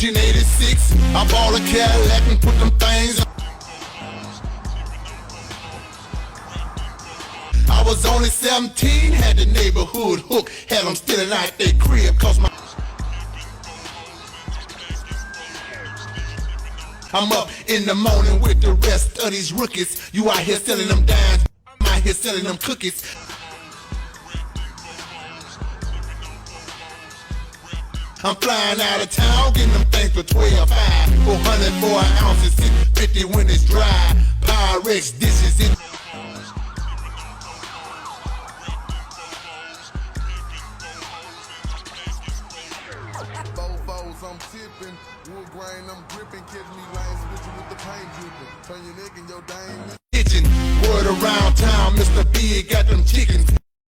1986, I bought a Cadillac and put them things on. I was only 17, had the neighborhood hook, had them stealing out their crib, cause my I'm up in the morning with the rest of these rookies. You out here selling them dimes, I'm out here selling them cookies. I'm flying out of town, getting them things for 12.5, 400 for an ounce, and 650 when it's dry. Pyrex dishes in. Bofos, I'm tipping, wood grain, I'm gripping, catch me lane switching with the paint dripping. Turn your neck and your dame. Kitchen, word around town, Mr. B got them chickens.